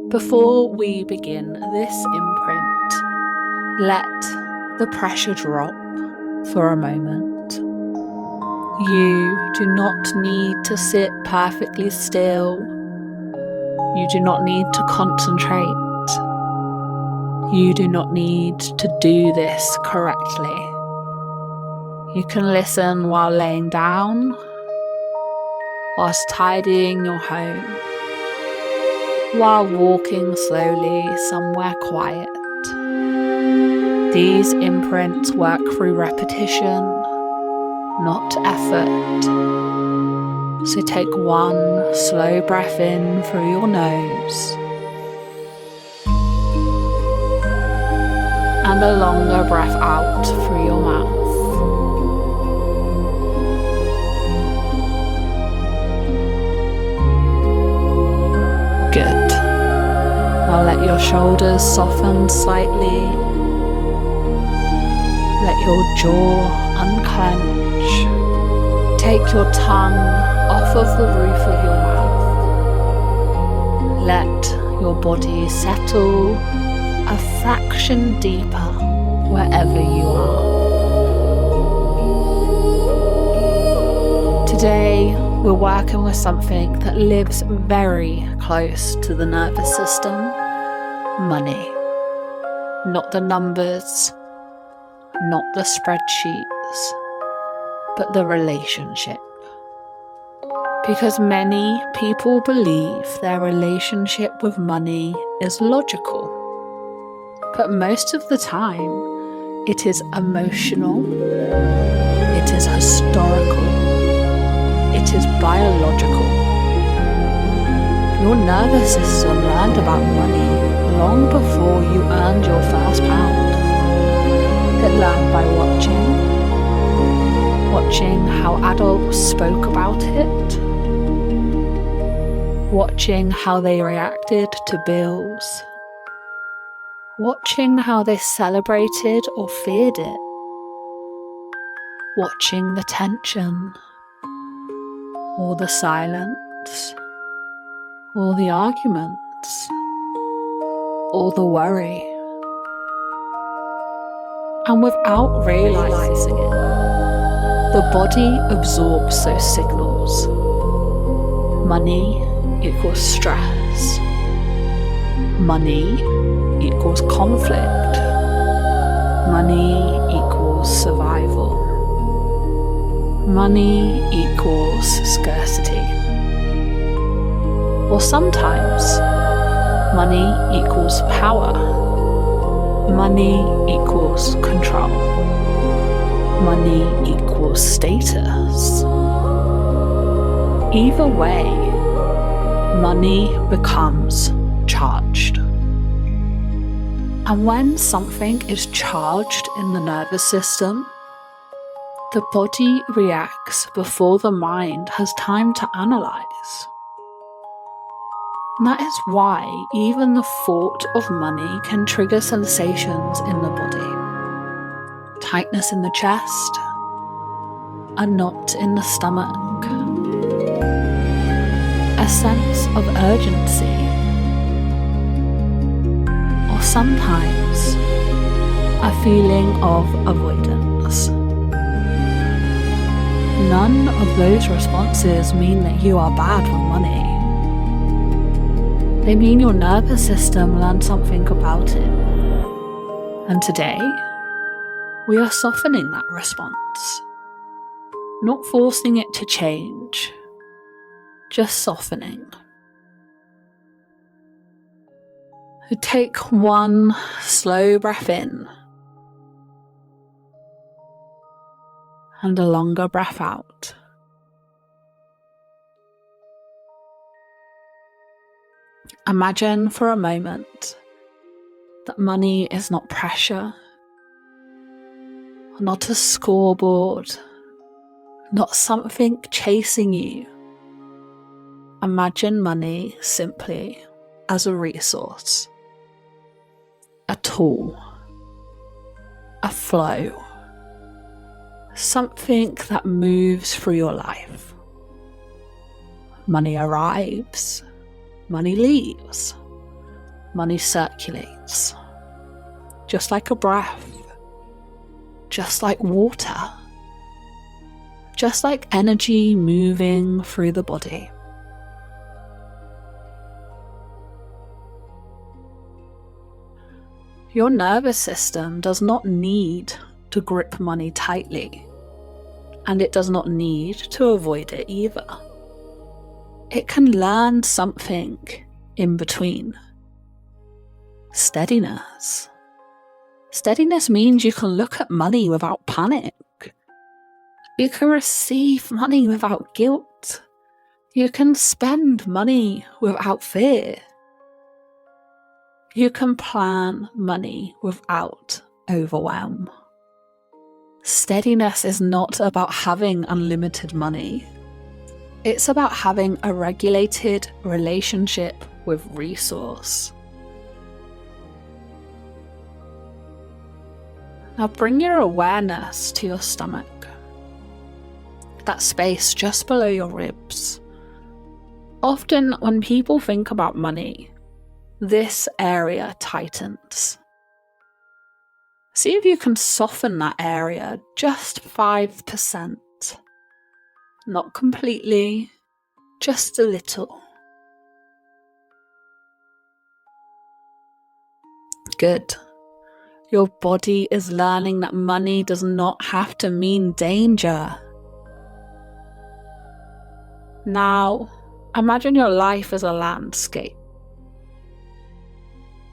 Before we begin this imprint, let the pressure drop for a moment. You do not need to sit perfectly still. You do not need to concentrate. You do not need to do this correctly. You can listen while laying down, whilst tidying your home, while walking slowly somewhere quiet. These imprints work through repetition, not effort. So take one slow breath in through your nose and a longer breath out through your mouth. Good. Now let your shoulders soften slightly. Let your jaw unclench. Take your tongue off of the roof of your mouth. Let your body settle a fraction deeper wherever you are. Today, we're working with something that lives very close to the nervous system. Money. Not the numbers, not the spreadsheets, but the relationship. Because many people believe their relationship with money is logical, but most of the time it is emotional, it is historical, it is biological. Your nervous system learned about money long before you earned your first pound. It learned by watching how adults spoke about it, watching how they reacted to bills, watching how they celebrated or feared it, watching the tension, or the silence, or the arguments, or the worry. And without realizing it, the body absorbs those signals. Money equals stress. Money equals conflict. Money equals survival. Money equals scarcity. Or sometimes, money equals power. Money equals control. Money equals status. Either way, money becomes charged. And when something is charged in the nervous system, the body reacts before the mind has time to analyze. And that is why even the thought of money can trigger sensations in the body. Tightness in the chest, a knot in the stomach, a sense of urgency, or sometimes a feeling of avoidance. None of those responses mean that you are bad with money. They mean your nervous system learned something about it. And today, we are softening that response. Not forcing it to change, just softening. Take one slow breath in and a longer breath out. Imagine for a moment that money is not pressure, not a scoreboard, not something chasing you. Imagine money simply as a resource, a tool, a flow, something that moves through your life. Money arrives, money leaves, money circulates, just like a breath, just like water, just like energy moving through the body. Your nervous system does not need to grip money tightly, and it does not need to avoid it either. It can learn something in between. Steadiness. Steadiness means you can look at money without panic. You can receive money without guilt. You can spend money without fear. You can plan money without overwhelm. Steadiness is not about having unlimited money. It's about having a regulated relationship with resource. Now bring your awareness to your stomach, that space just below your ribs. Often when people think about money, this area tightens. See if you can soften that area just 5%. Not completely, just a little. Good. Your body is learning that money does not have to mean danger. Now, imagine your life as a landscape,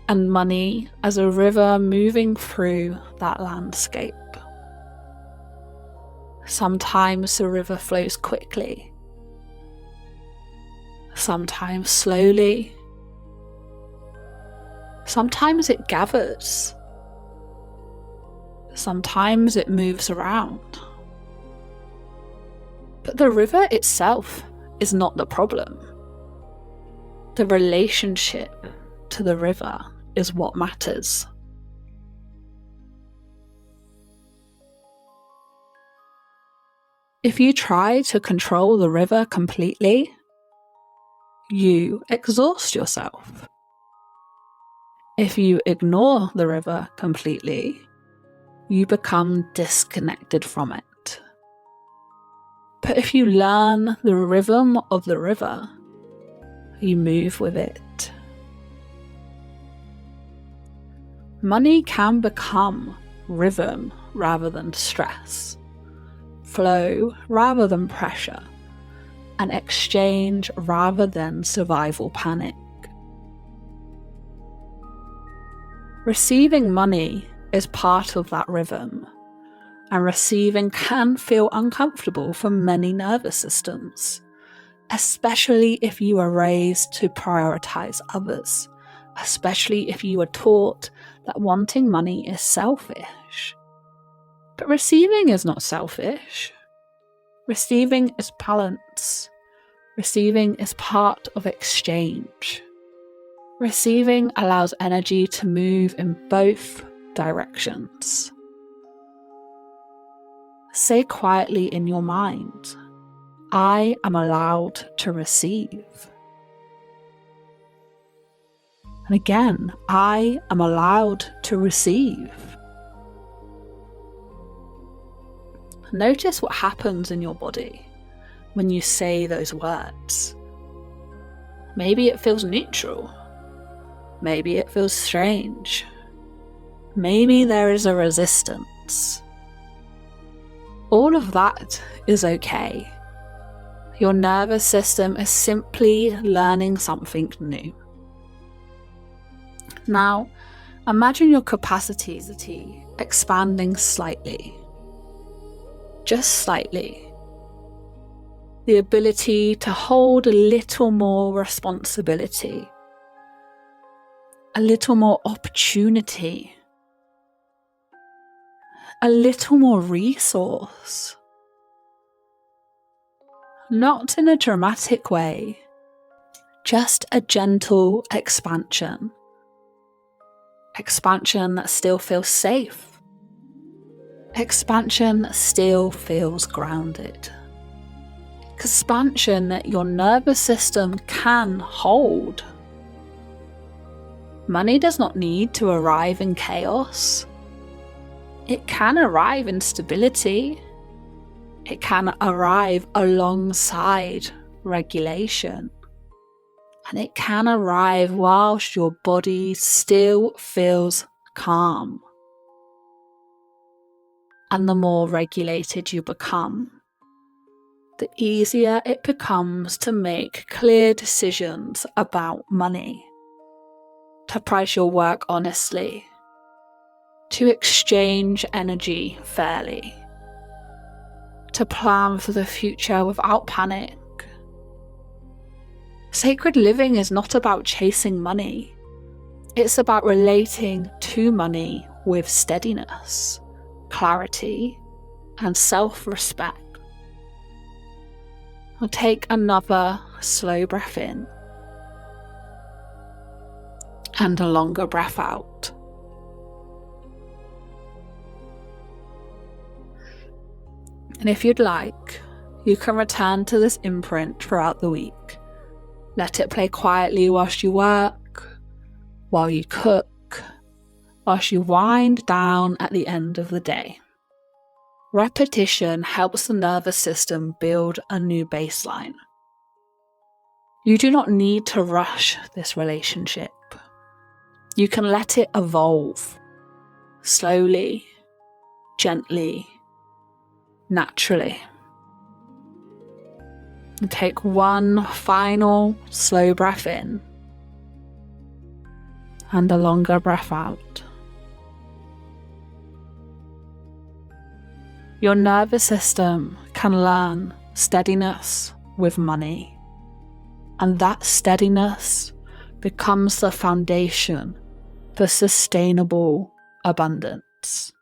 and money as a river moving through that landscape. Sometimes the river flows quickly, sometimes slowly, sometimes it gathers, sometimes it moves around. But the river itself is not the problem. The relationship to the river is what matters. If you try to control the river completely, you exhaust yourself. If you ignore the river completely, you become disconnected from it. But if you learn the rhythm of the river, you move with it. Money can become rhythm rather than stress, flow rather than pressure, and exchange rather than survival panic. Receiving money is part of that rhythm, and receiving can feel uncomfortable for many nervous systems, especially if you are raised to prioritize others, especially if you are taught that wanting money is selfish. But receiving is not selfish. Receiving is balance. Receiving is part of exchange. Receiving allows energy to move in both directions. Say quietly in your mind, I am allowed to receive. And again, I am allowed to receive. Notice what happens in your body when you say those words. Maybe it feels neutral. Maybe it feels strange. Maybe there is a resistance. All of that is okay. Your nervous system is simply learning something new. Now, imagine your capacity expanding slightly. Just slightly. The ability to hold a little more responsibility, a little more opportunity, a little more resource. Not in a dramatic way, just a gentle expansion. Expansion that still feels safe. Expansion that still feels grounded. Expansion that your nervous system can hold. Money does not need to arrive in chaos. It can arrive in stability. It can arrive alongside regulation. And it can arrive whilst your body still feels calm. And the more regulated you become, the easier it becomes to make clear decisions about money, to price your work honestly, to exchange energy fairly, to plan for the future without panic. Sacred living is not about chasing money. It's about relating to money with steadiness, clarity, and self-respect. I'll take another slow breath in and a longer breath out. And if you'd like, you can return to this imprint throughout the week. Let it play quietly whilst you work, while you cook, whilst you wind down at the end of the day. Repetition helps the nervous system build a new baseline. You do not need to rush this relationship. You can let it evolve, slowly, gently, naturally. And take one final slow breath in and a longer breath out. Your nervous system can learn steadiness with money, and that steadiness becomes the foundation for sustainable abundance.